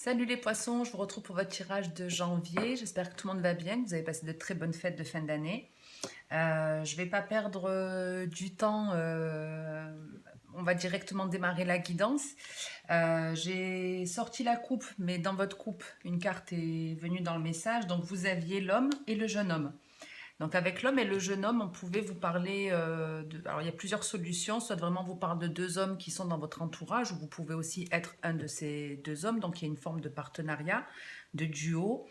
Salut les poissons, je vous retrouve pour votre tirage de janvier. J'espère que tout le monde va bien, que vous avez passé de très bonnes fêtes de fin d'année. Je ne vais pas perdre du temps, on va directement démarrer la guidance. J'ai sorti la coupe, mais dans votre coupe, une carte est venue dans le message. Donc vous aviez l'homme et le jeune homme. Donc avec l'homme et le jeune homme, on pouvait vous parler Alors il y a plusieurs solutions, soit vraiment vous parle de deux hommes qui sont dans votre entourage, ou vous pouvez aussi être un de ces deux hommes, donc il y a une forme de partenariat, de duo.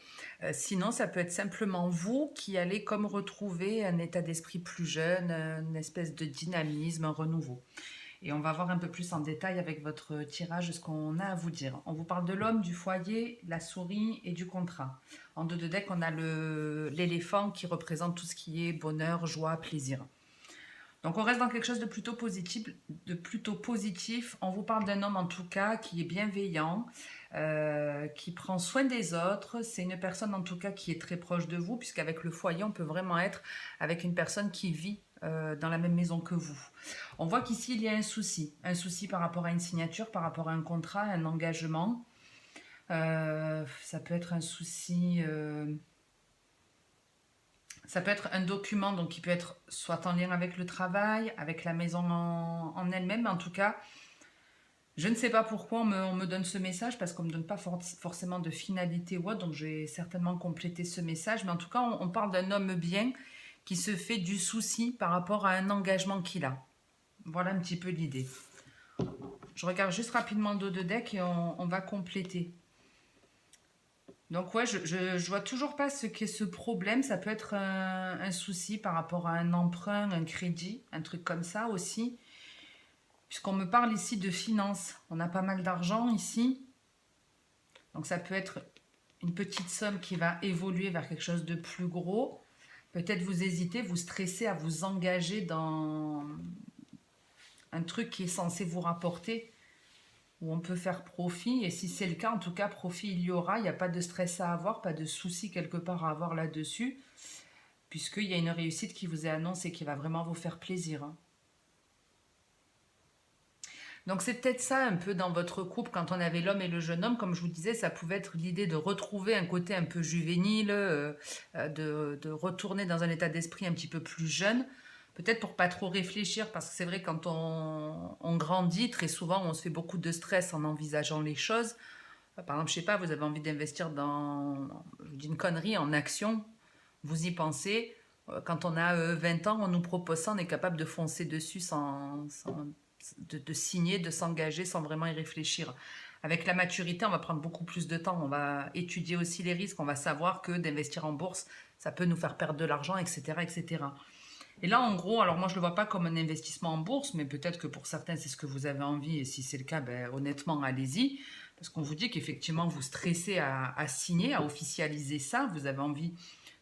Sinon, ça peut être simplement vous qui allez comme retrouver un état d'esprit plus jeune, une espèce de dynamisme, un renouveau. Et on va voir un peu plus en détail avec votre tirage ce qu'on a à vous dire. On vous parle de l'homme, du foyer, la souris et du contrat. En dos de deck, on a l'éléphant qui représente tout ce qui est bonheur, joie, plaisir. Donc on reste dans quelque chose de plutôt positif. On vous parle d'un homme en tout cas qui est bienveillant, qui prend soin des autres. C'est une personne en tout cas qui est très proche de vous, puisqu'avec le foyer, on peut vraiment être avec une personne qui vit dans la même maison que vous. On voit qu'ici, il y a un souci par rapport à une signature, par rapport à un contrat, un engagement. Ça peut être un souci... Ça peut être un document donc, qui peut être soit en lien avec le travail, avec la maison en elle-même, mais en tout cas, je ne sais pas pourquoi on me donne ce message, parce qu'on ne me donne pas forcément de finalité ou autre, donc je vais certainement compléter ce message, mais en tout cas, on parle d'un homme bien qui se fait du souci par rapport à un engagement qu'il a. Voilà un petit peu l'idée. Je regarde juste rapidement le dos de deck et on va compléter. Donc ouais, je vois toujours pas ce qu'est ce problème. Ça peut être un souci par rapport à un emprunt, un crédit, un truc comme ça aussi. Puisqu'on me parle ici de finances. On a pas mal d'argent ici. Donc ça peut être une petite somme qui va évoluer vers quelque chose de plus gros. Peut-être vous hésitez, vous stressez à vous engager dans un truc qui est censé vous rapporter, où on peut faire profit. Et si c'est le cas, en tout cas, profit il y aura. Il n'y a pas de stress à avoir, pas de souci quelque part à avoir là-dessus, puisqu'il y a une réussite qui vous est annoncée, qui va vraiment vous faire plaisir. Donc c'est peut-être ça un peu dans votre couple, quand on avait l'homme et le jeune homme, comme je vous disais, ça pouvait être l'idée de retrouver un côté un peu juvénile, de retourner dans un état d'esprit un petit peu plus jeune, peut-être pour pas trop réfléchir, parce que c'est vrai quand on grandit, très souvent on se fait beaucoup de stress en envisageant les choses. Par exemple, je sais pas, vous avez envie d'investir dans, je vous dis une connerie, en action, vous y pensez. Quand on a 20 ans, on nous propose ça, on est capable de foncer dessus de signer, de s'engager sans vraiment y réfléchir. Avec la maturité, on va prendre beaucoup plus de temps, on va étudier aussi les risques, on va savoir que d'investir en bourse, ça peut nous faire perdre de l'argent, etc., etc. Et là, en gros, alors moi, je ne le vois pas comme un investissement en bourse, mais peut-être que pour certains, c'est ce que vous avez envie, et si c'est le cas, ben, honnêtement, allez-y, parce qu'on vous dit qu'effectivement, vous stressez à signer, à officialiser ça, vous avez envie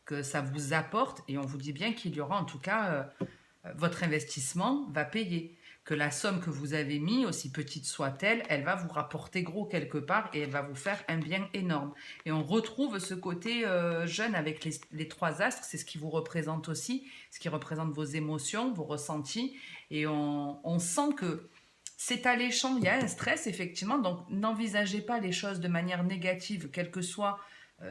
que ça vous apporte, et on vous dit bien qu'il y aura en tout cas, votre investissement va payer, que la somme que vous avez mise, aussi petite soit-elle, elle va vous rapporter gros quelque part et elle va vous faire un bien énorme. Et on retrouve ce côté jeune avec les trois astres, c'est ce qui vous représente aussi, ce qui représente vos émotions, vos ressentis, et on sent que c'est alléchant, il y a un stress effectivement, donc n'envisagez pas les choses de manière négative, quel que soit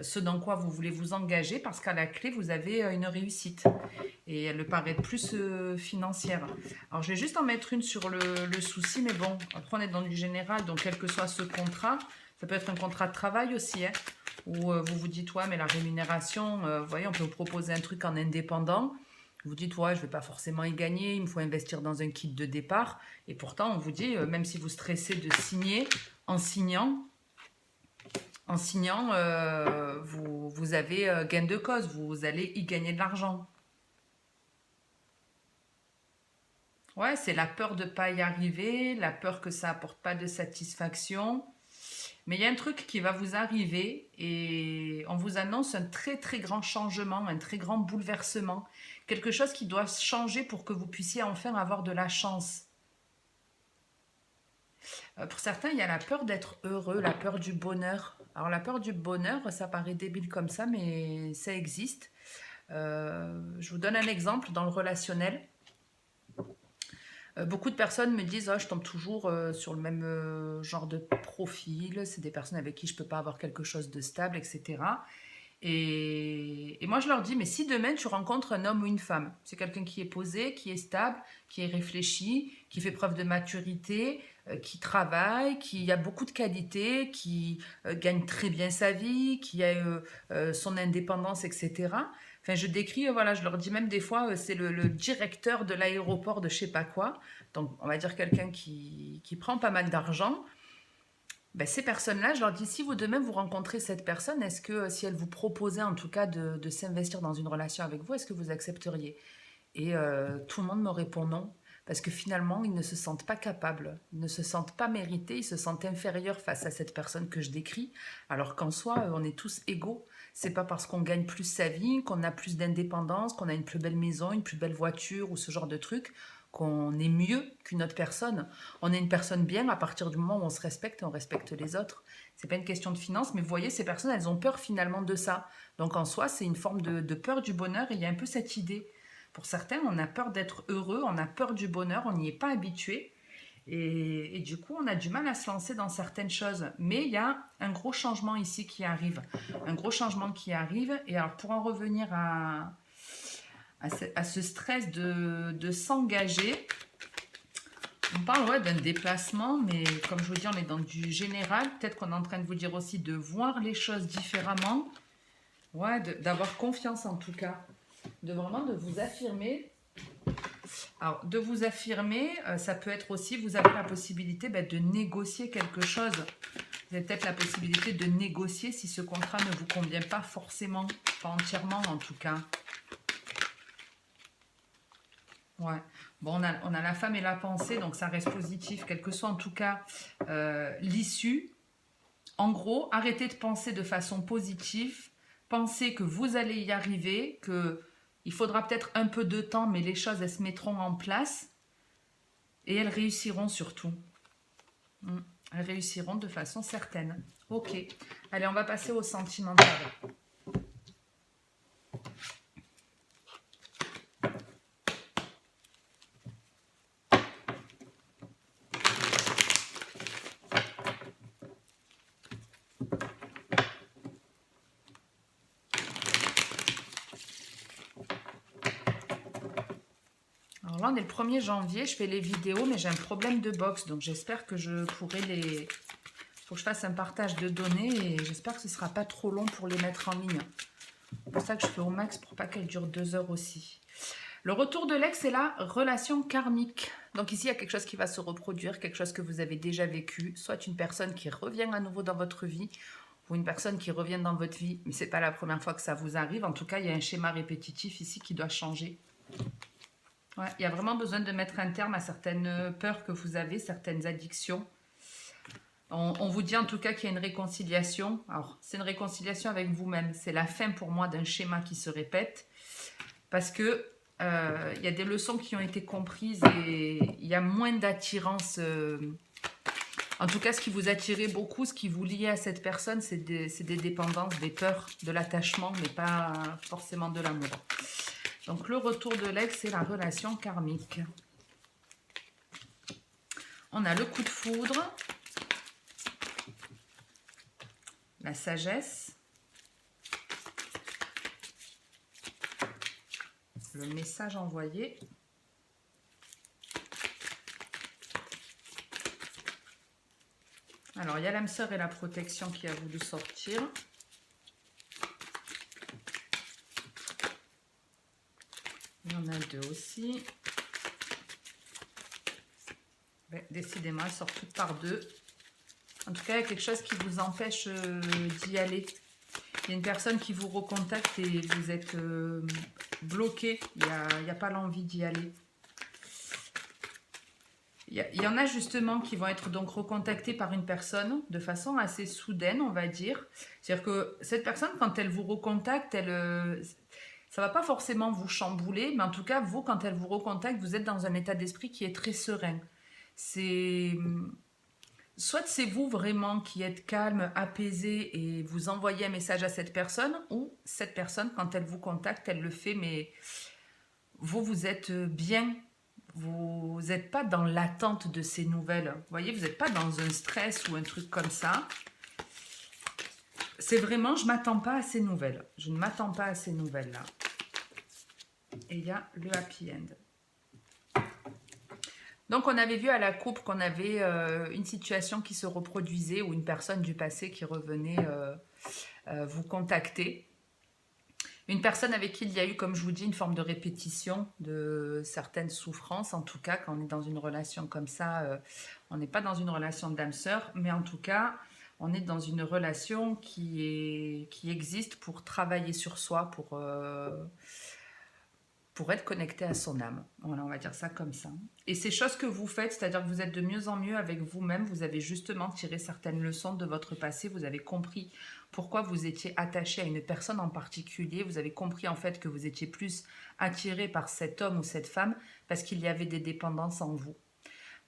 ce dans quoi vous voulez vous engager, parce qu'à la clé, vous avez une réussite. Et elle me paraît plus financière. Alors, je vais juste en mettre une sur le souci, mais bon, après, on est dans du général, donc quel que soit ce contrat, ça peut être un contrat de travail aussi, hein, où vous vous dites, ouais, mais la rémunération, vous voyez, on peut vous proposer un truc en indépendant. Vous dites, ouais, je ne vais pas forcément y gagner, il me faut investir dans un kit de départ. Et pourtant, on vous dit, même si vous stressez de signer, en signant, vous avez gain de cause, vous allez y gagner de l'argent. Ouais, c'est la peur de ne pas y arriver, la peur que ça apporte pas de satisfaction. Mais il y a un truc qui va vous arriver et on vous annonce un très très grand changement, un très grand bouleversement. Quelque chose qui doit changer pour que vous puissiez enfin avoir de la chance. Pour certains, il y a la peur d'être heureux, la peur du bonheur. Alors la peur du bonheur, ça paraît débile comme ça, mais ça existe. Je vous donne un exemple dans le relationnel. Beaucoup de personnes me disent: «Oh, je tombe toujours, sur le même, genre de profil. C'est des personnes avec qui je peux pas avoir quelque chose de stable et cetera». Et moi, je leur dis: «Mais si demain tu rencontres un homme ou une femme, c'est quelqu'un qui est posé, qui est stable, qui est réfléchi, qui fait preuve de maturité, qui travaille, qui a beaucoup de qualités, qui, gagne très bien sa vie, qui a, son indépendance et cetera». Enfin, je décris, voilà, je leur dis même des fois, c'est le directeur de l'aéroport de je sais pas quoi. Donc, on va dire quelqu'un qui prend pas mal d'argent. Ben, ces personnes-là, je leur dis, si vous demain vous rencontrez cette personne, est-ce que si elle vous proposait en tout cas de s'investir dans une relation avec vous, est-ce que vous accepteriez? Et tout le monde me répond non, parce que finalement, ils ne se sentent pas capables, ils ne se sentent pas mérités, ils se sentent inférieurs face à cette personne que je décris, alors qu'en soi, on est tous égaux. C'est pas parce qu'on gagne plus sa vie, qu'on a plus d'indépendance, qu'on a une plus belle maison, une plus belle voiture ou ce genre de truc, qu'on est mieux qu'une autre personne. On est une personne bien à partir du moment où on se respecte et on respecte les autres. C'est pas une question de finance, mais vous voyez, ces personnes, elles ont peur finalement de ça. Donc en soi, c'est une forme de peur du bonheur et il y a un peu cette idée. Pour certains, on a peur d'être heureux, on a peur du bonheur, on n'y est pas habitué. Et du coup, on a du mal à se lancer dans certaines choses. Mais il y a un gros changement ici qui arrive. Un gros changement qui arrive. Et alors, pour en revenir à ce stress de s'engager, on parle ouais, d'un déplacement, mais comme je vous dis, on est dans du général. Peut-être qu'on est en train de vous dire aussi de voir les choses différemment. Ouais, d'avoir confiance en tout cas. De vraiment de vous affirmer. Alors, de vous affirmer, ça peut être aussi, vous avez la possibilité de négocier quelque chose. Vous avez peut-être la possibilité de négocier si ce contrat ne vous convient pas forcément, pas entièrement en tout cas. Ouais. Bon, on a la femme et la pensée, donc ça reste positif, quel que soit en tout cas l'issue. En gros, arrêtez de penser de façon positive. Pensez que vous allez y arriver, que il faudra peut-être un peu de temps, mais les choses, elles se mettront en place et elles réussiront surtout. Elles réussiront de façon certaine. Ok. Allez, on va passer au sentimental. Alors là, on est le 1er janvier, je fais les vidéos, mais j'ai un problème de box, donc j'espère que je pourrai les... Il faut que je fasse un partage de données et j'espère que ce ne sera pas trop long pour les mettre en ligne. C'est pour ça que je fais au max pour pas qu'elle dure 2 heures aussi. Le retour de l'ex, c'est la relation karmique. Donc ici, il y a quelque chose qui va se reproduire, quelque chose que vous avez déjà vécu, soit une personne qui revient à nouveau dans votre vie, ou une personne qui revient dans votre vie, mais ce n'est pas la première fois que ça vous arrive. En tout cas, il y a un schéma répétitif ici qui doit changer. Ouais, il y a vraiment besoin de mettre un terme à certaines peurs que vous avez, certaines addictions. On vous dit en tout cas qu'il y a une réconciliation. Alors, c'est une réconciliation avec vous-même. C'est la fin pour moi d'un schéma qui se répète. Parce que il y a des leçons qui ont été comprises et il y a moins d'attirance. En tout cas, ce qui vous attirait beaucoup, ce qui vous liait à cette personne, c'est des dépendances, des peurs, de l'attachement, mais pas forcément de l'amour. Donc, le retour de l'ex, c'est la relation karmique. On a le coup de foudre. La sagesse. Le message envoyé. Alors, il y a l'âme sœur et la protection qui a voulu sortir. Il y en a 2 aussi. Ouais, décidément, elles sortent toutes par 2. En tout cas, il y a quelque chose qui vous empêche d'y aller. Il y a une personne qui vous recontacte et vous êtes bloqué. Il n'y a pas l'envie d'y aller. Il y en a justement qui vont être donc recontactés par une personne de façon assez soudaine, on va dire. C'est-à-dire que cette personne, quand elle vous recontacte, ça va pas forcément vous chambouler, mais en tout cas, vous, quand elle vous recontacte, vous êtes dans un état d'esprit qui est très serein. Soit c'est vous vraiment qui êtes calme, apaisé et vous envoyez un message à cette personne, ou cette personne, quand elle vous contacte, elle le fait, mais vous êtes bien. vous n'êtes pas dans l'attente de ces nouvelles. Vous voyez, vous n'êtes pas dans un stress ou un truc comme ça. C'est vraiment, je ne m'attends pas à ces nouvelles. Je ne m'attends pas à ces nouvelles-là. Et il y a le happy end. Donc, on avait vu à la coupe qu'on avait une situation qui se reproduisait ou une personne du passé qui revenait vous contacter. Une personne avec qui il y a eu, comme je vous dis, une forme de répétition de certaines souffrances. En tout cas, quand on est dans une relation comme ça, on n'est pas dans une relation d'âme-sœur, mais en tout cas, on est dans une relation qui existe pour travailler sur soi, pour être connecté à son âme. Voilà, on va dire ça comme ça. Et ces choses que vous faites, c'est-à-dire que vous êtes de mieux en mieux avec vous-même, vous avez justement tiré certaines leçons de votre passé, vous avez compris pourquoi vous étiez attaché à une personne en particulier, vous avez compris en fait que vous étiez plus attiré par cet homme ou cette femme parce qu'il y avait des dépendances en vous.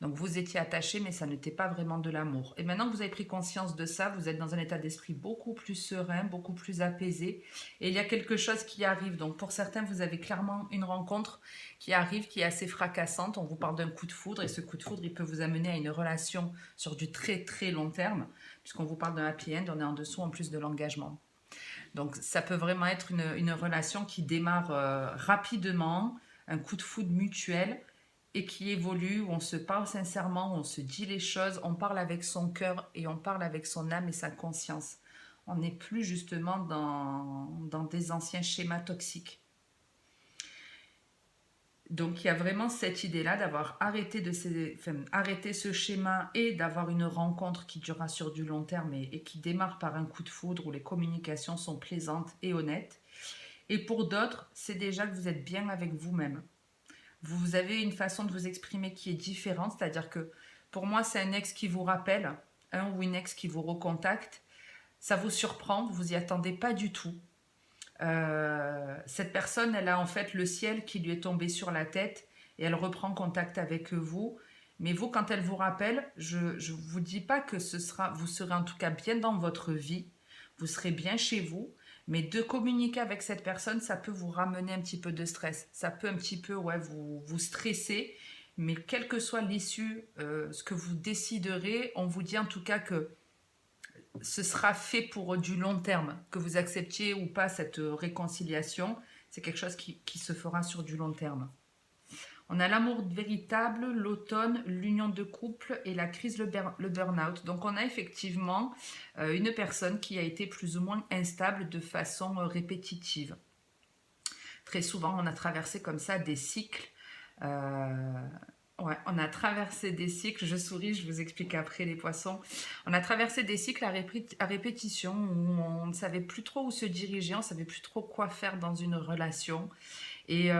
Donc vous étiez attaché, mais ça n'était pas vraiment de l'amour. Et maintenant que vous avez pris conscience de ça, vous êtes dans un état d'esprit beaucoup plus serein, beaucoup plus apaisé. Et il y a quelque chose qui arrive. Donc pour certains, vous avez clairement une rencontre qui arrive, qui est assez fracassante. On vous parle d'un coup de foudre, et ce coup de foudre, il peut vous amener à une relation sur du très très long terme. Puisqu'on vous parle d'un happy end, on est en dessous en plus de l'engagement. Donc ça peut vraiment être une relation qui démarre rapidement, un coup de foudre mutuel, et qui évolue, où on se parle sincèrement, où on se dit les choses, on parle avec son cœur et on parle avec son âme et sa conscience. On n'est plus justement dans des anciens schémas toxiques. Donc il y a vraiment cette idée-là d'avoir arrêté ce schéma et d'avoir une rencontre qui durera sur du long terme et qui démarre par un coup de foudre où les communications sont plaisantes et honnêtes. Et pour d'autres, c'est déjà que vous êtes bien avec vous-même. Vous avez une façon de vous exprimer qui est différente, c'est-à-dire que pour moi, c'est un ex qui vous rappelle, un ou une ex qui vous recontacte. Ça vous surprend, vous n'y attendez pas du tout. Cette personne, elle a en fait le ciel qui lui est tombé sur la tête et elle reprend contact avec vous. Mais vous, quand elle vous rappelle, je ne vous dis pas que vous serez en tout cas bien dans votre vie, vous serez bien chez vous, mais de communiquer avec cette personne, ça peut vous ramener un petit peu de stress. Ça peut un petit peu vous stresser, mais quelle que soit l'issue, ce que vous déciderez, on vous dit en tout cas que ce sera fait pour du long terme, que vous acceptiez ou pas cette réconciliation, c'est quelque chose qui se fera sur du long terme. On a l'amour véritable, l'automne, l'union de couple et la crise, le burn-out. Donc on a effectivement une personne qui a été plus ou moins instable de façon répétitive. Très souvent, on a traversé comme ça des cycles. Ouais, on a traversé des cycles, je souris, je vous explique après les poissons. On a traversé des cycles à répétition où on ne savait plus trop où se diriger, on ne savait plus trop quoi faire dans une relation. Et on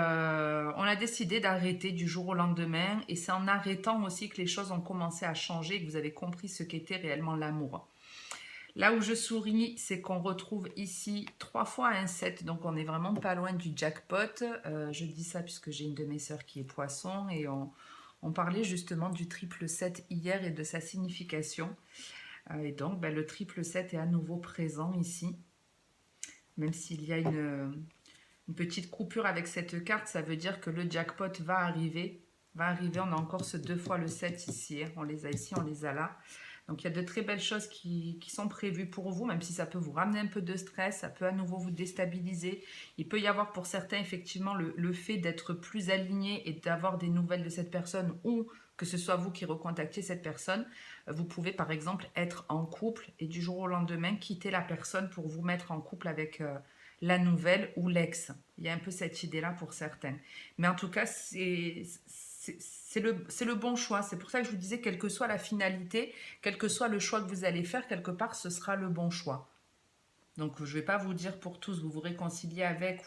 a décidé d'arrêter du jour au lendemain. Et c'est en arrêtant aussi que les choses ont commencé à changer et que vous avez compris ce qu'était réellement l'amour. Là où je souris, c'est qu'on retrouve ici 3 fois un 7. Donc on n'est vraiment pas loin du jackpot. Je dis ça puisque j'ai une de mes sœurs qui est poisson. Et on parlait justement du triple 7 hier et de sa signification. Et donc le triple 7 est à nouveau présent ici. Même s'il y a une petite coupure avec cette carte, ça veut dire que le jackpot va arriver. On a encore ce 2 fois le 7 ici. On les a ici, on les a là. Donc il y a de très belles choses qui sont prévues pour vous, même si ça peut vous ramener un peu de stress, ça peut à nouveau vous déstabiliser. Il peut y avoir pour certains effectivement le fait d'être plus aligné et d'avoir des nouvelles de cette personne ou que ce soit vous qui recontactiez cette personne. Vous pouvez par exemple être en couple et du jour au lendemain quitter la personne pour vous mettre en couple avec la nouvelle ou l'ex. Il y a un peu cette idée-là pour certains. Mais en tout cas, c'est le bon choix. C'est pour ça que je vous disais, quelle que soit la finalité, quel que soit le choix que vous allez faire, quelque part, ce sera le bon choix. Donc, je ne vais pas vous dire pour tous, vous vous réconciliez avec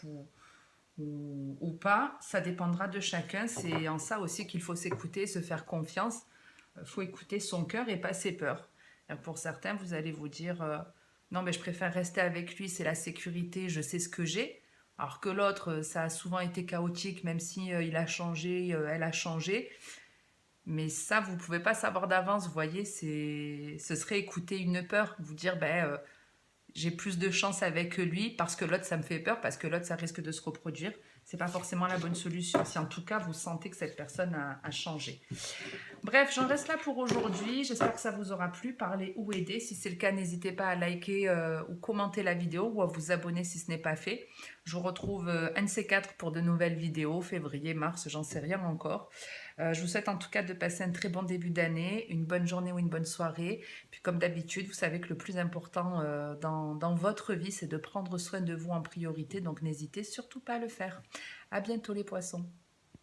ou pas. Ça dépendra de chacun. C'est en ça aussi qu'il faut s'écouter, se faire confiance. Il faut écouter son cœur et pas ses peurs. Pour certains, vous allez vous dire... non, mais je préfère rester avec lui, c'est la sécurité, je sais ce que j'ai. Alors que l'autre, ça a souvent été chaotique, même si il a changé, elle a changé. Mais ça, vous ne pouvez pas savoir d'avance, vous voyez, ce serait écouter une peur, vous dire, j'ai plus de chance avec lui parce que l'autre, ça me fait peur, parce que l'autre, ça risque de se reproduire. c'est pas forcément la bonne solution. Si en tout cas vous sentez que cette personne a changé. Bref, j'en reste là pour aujourd'hui. J'espère que ça vous aura plu, parler ou aider. Si c'est le cas, n'hésitez pas à liker ou commenter la vidéo ou à vous abonner si ce n'est pas fait. Je vous retrouve un de ces quatre pour de nouvelles vidéos, février, mars, j'en sais rien encore. Je vous souhaite en tout cas de passer un très bon début d'année, une bonne journée ou une bonne soirée. Puis comme d'habitude, vous savez que le plus important dans votre vie, c'est de prendre soin de vous en priorité. Donc n'hésitez surtout pas à le faire. À bientôt les poissons.